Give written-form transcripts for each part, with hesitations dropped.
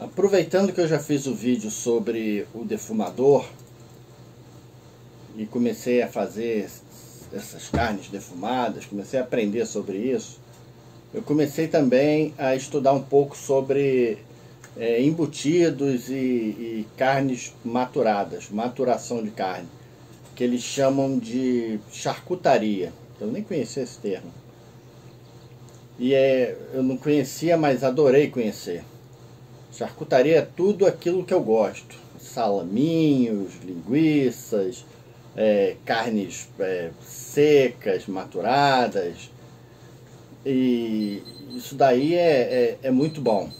Aproveitando que eu já fiz o vídeo sobre o defumador e comecei a fazer essas carnes defumadas, comecei a aprender sobre isso, eu comecei também a estudar um pouco sobre embutidos e carnes maturadas, maturação de carne, que eles chamam de charcutaria. Eu nem conhecia esse termo. Eu não conhecia, mas adorei conhecer. Charcutaria é tudo aquilo que eu gosto. Salaminhos, linguiças, carnes secas, maturadas. E isso daí é muito bom.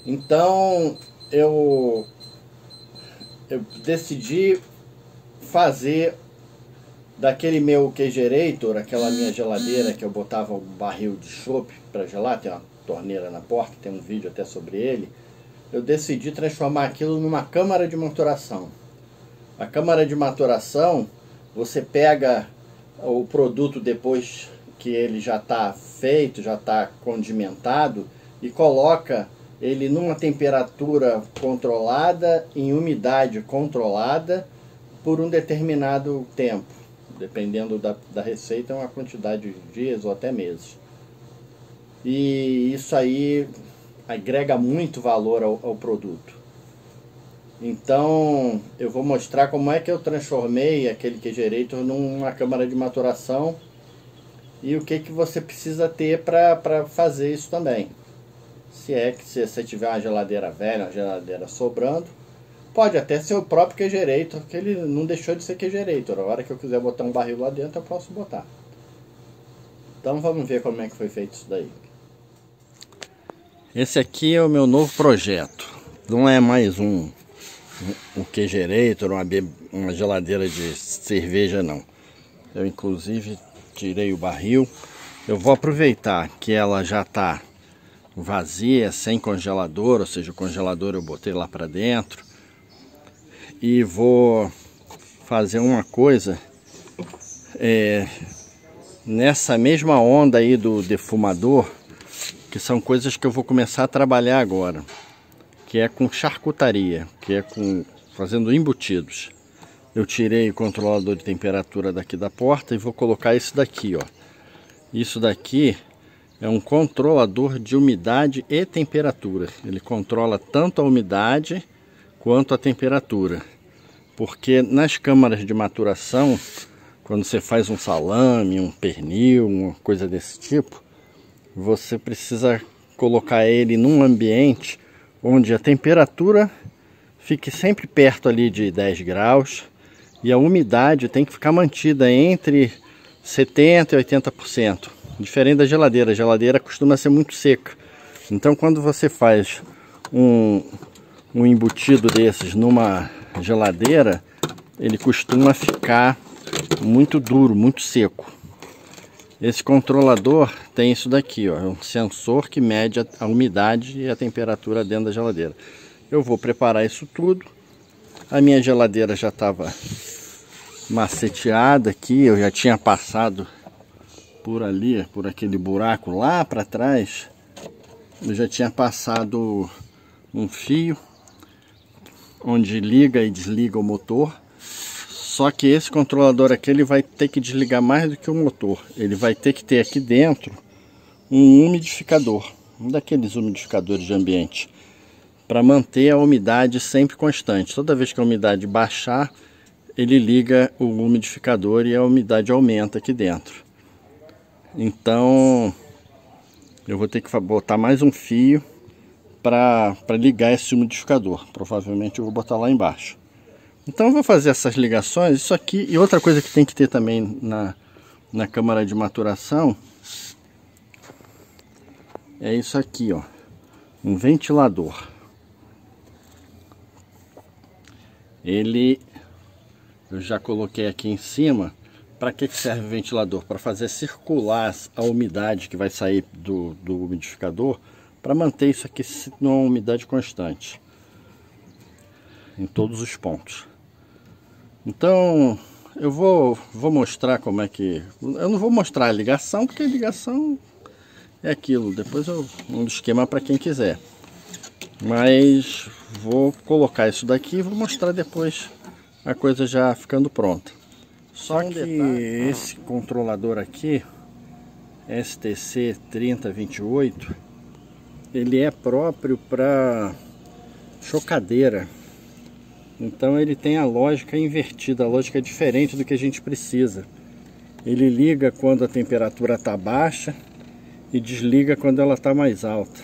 Então eu decidi fazer daquele meu Kegerator, aquela minha geladeira que eu botava um barril de chopp para gelar, tem uma torneira na porta, tem um vídeo até sobre ele. Eu decidi transformar aquilo numa câmara de maturação. A câmara de maturação, você pega o produto depois que ele já está feito, já está condimentado, e coloca ele numa temperatura controlada, em umidade controlada, por um determinado tempo. Dependendo da receita, uma quantidade de dias ou até meses. E isso aí agrega muito valor ao produto. Então eu vou mostrar como é que eu transformei aquele Kegerator numa câmara de maturação e o que você precisa ter para fazer isso também. Se você tiver uma geladeira velha, uma geladeira sobrando, pode até ser o próprio Kegerator, que ele não deixou de ser Kegerator. A hora que eu quiser botar um barril lá dentro, eu posso botar. Então vamos ver como é que foi feito isso daí. Esse aqui é o meu novo projeto. Não é mais um Kegerator, uma geladeira de cerveja não. Eu inclusive tirei o barril. Eu vou aproveitar que ela já está vazia, sem congelador, ou seja, o congelador eu botei lá para dentro. E vou fazer uma coisa nessa mesma onda aí do defumador, que são coisas que eu vou começar a trabalhar agora, que é com charcutaria, que é fazendo embutidos. Eu tirei o controlador de temperatura daqui da porta e vou colocar isso daqui, ó. Isso daqui é um controlador de umidade e temperatura. Ele controla tanto a umidade quanto a temperatura. Porque nas câmaras de maturação, quando você faz um salame, um pernil, uma coisa desse tipo, você precisa colocar ele num ambiente onde a temperatura fique sempre perto ali de 10 graus e a umidade tem que ficar mantida entre 70% e 80%. Diferente da geladeira. A geladeira costuma ser muito seca. Então quando você faz um embutido desses numa geladeira, ele costuma ficar muito duro, muito seco. Esse controlador tem isso daqui, ó, é um sensor que mede a umidade e a temperatura dentro da geladeira. Eu vou preparar isso tudo. A minha geladeira já estava maceteada aqui, eu já tinha passado por ali, por aquele buraco lá para trás. Eu já tinha passado um fio onde liga e desliga o motor. Só que esse controlador aqui ele vai ter que desligar mais do que o motor. Ele vai ter que ter aqui dentro um umidificador, um daqueles umidificadores de ambiente, para manter a umidade sempre constante. Toda vez que a umidade baixar, ele liga o umidificador e a umidade aumenta aqui dentro. Então eu vou ter que botar mais um fio para ligar esse umidificador. Provavelmente eu vou botar lá embaixo. Então eu vou fazer essas ligações, isso aqui, e outra coisa que tem que ter também na câmara de maturação é isso aqui, ó, um ventilador. Eu já coloquei aqui em cima. Para que serve o ventilador? Para fazer circular a umidade que vai sair do umidificador, para manter isso aqui numa umidade constante em todos os pontos. Então eu vou mostrar como é que... Eu não vou mostrar a ligação, porque a ligação é aquilo. Depois eu um esquema para quem quiser. Mas vou colocar isso daqui e vou mostrar depois a coisa já ficando pronta. Só que esse controlador aqui, STC 3028, ele é próprio para chocadeira. Então ele tem a lógica invertida, a lógica diferente do que a gente precisa. Ele liga quando a temperatura está baixa e desliga quando ela está mais alta.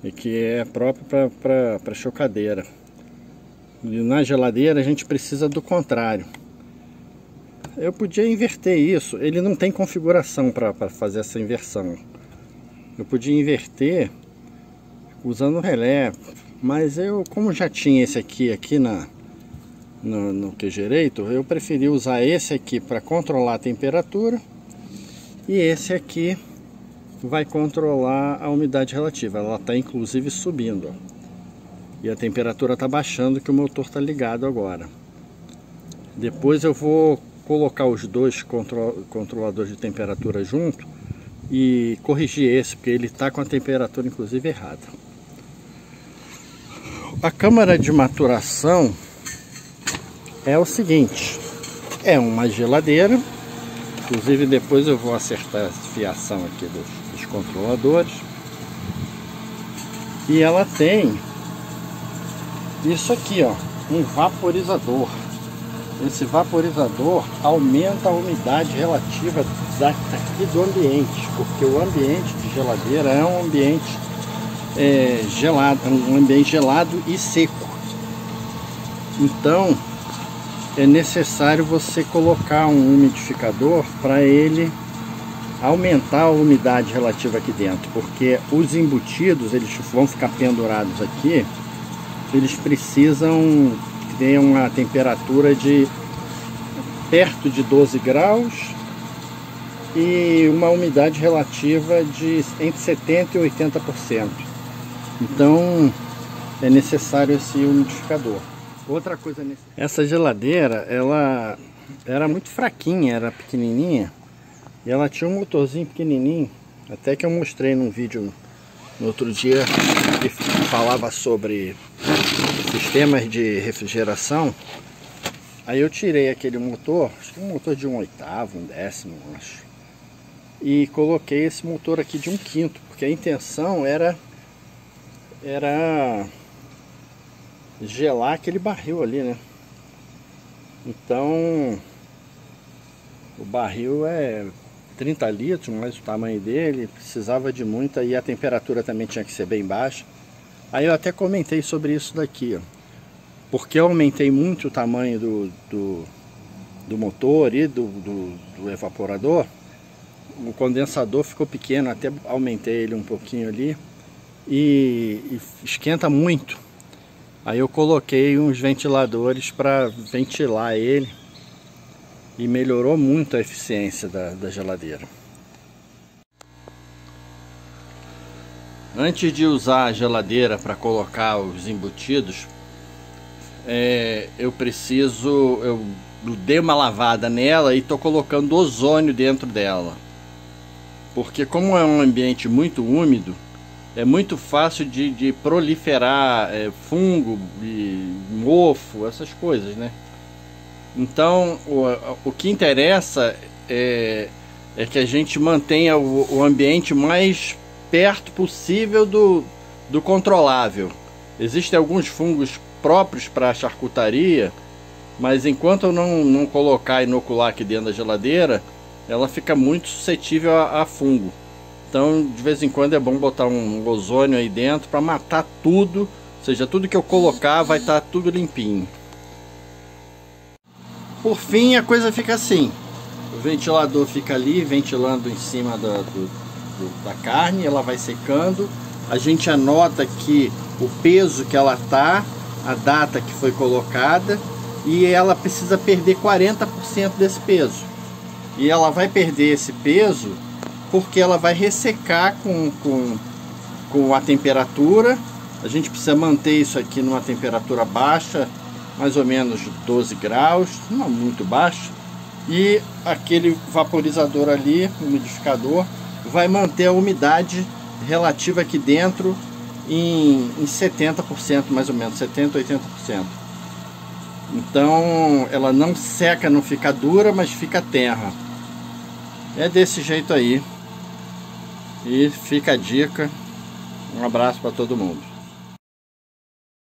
E que é próprio para chocadeira. E na geladeira a gente precisa do contrário. Eu podia inverter isso, ele não tem configuração para fazer essa inversão. Eu podia inverter usando o relé, mas eu, como já tinha esse aqui no QGerator, eu preferi usar esse aqui para controlar a temperatura e esse aqui vai controlar a umidade relativa. Ela está inclusive subindo, ó. E a temperatura está baixando, que o motor está ligado agora. Depois eu vou colocar os dois controladores de temperatura junto e corrigir esse, porque ele está com a temperatura inclusive errada. A câmara de maturação é o seguinte: é uma geladeira, inclusive depois eu vou acertar a fiação aqui dos controladores, e ela tem isso aqui, ó, um vaporizador. Esse vaporizador aumenta a umidade relativa daqui do ambiente, porque o ambiente de geladeira é um ambiente gelado e seco. Então é necessário você colocar um umidificador para ele aumentar a umidade relativa aqui dentro, porque os embutidos, eles vão ficar pendurados aqui, eles precisam ter uma temperatura de perto de 12 graus e uma umidade relativa de entre 70% e 80%. Então é necessário esse umidificador. Outra coisa, essa geladeira, ela era muito fraquinha, era pequenininha, e ela tinha um motorzinho pequenininho, até que eu mostrei num vídeo no outro dia que falava sobre sistemas de refrigeração. Aí eu tirei aquele motor, acho que um motor de 1/8, 1/10, acho, e coloquei esse motor aqui de 1/5, porque a intenção era gelar aquele barril ali, né? Então o barril é 30 litros, mas o tamanho dele precisava de muita, e a temperatura também tinha que ser bem baixa. Aí eu até comentei sobre isso daqui, ó, porque eu aumentei muito o tamanho do motor e do evaporador. O condensador ficou pequeno, até aumentei ele um pouquinho ali, e esquenta muito. Aí eu coloquei uns ventiladores para ventilar ele e melhorou muito a eficiência da geladeira. Antes de usar a geladeira para colocar os embutidos, eu dei uma lavada nela e estou colocando ozônio dentro dela, porque como é um ambiente muito úmido, é muito fácil de proliferar fungo e mofo, essas coisas, né? Então o que interessa é que a gente mantenha o ambiente mais perto possível do controlável. Existem alguns fungos próprios para a charcutaria, mas enquanto eu não colocar e inocular aqui dentro da geladeira, ela fica muito suscetível a fungo. Então de vez em quando é bom botar um ozônio aí dentro para matar tudo, ou seja, tudo que eu colocar vai estar tudo limpinho. Por fim, a coisa fica assim: o ventilador fica ali ventilando em cima da carne, ela vai secando, a gente anota aqui o peso que ela tá, a data que foi colocada, e ela precisa perder 40% desse peso. E ela vai perder esse peso porque ela vai ressecar com a temperatura. A gente precisa manter isso aqui numa temperatura baixa, mais ou menos 12 graus, não muito baixo. E aquele vaporizador ali, o umidificador, vai manter a umidade relativa aqui dentro em 70% mais ou menos, 70, 80%. Então ela não seca, não fica dura, mas fica terra. É desse jeito aí. E fica a dica. Um abraço para todo mundo.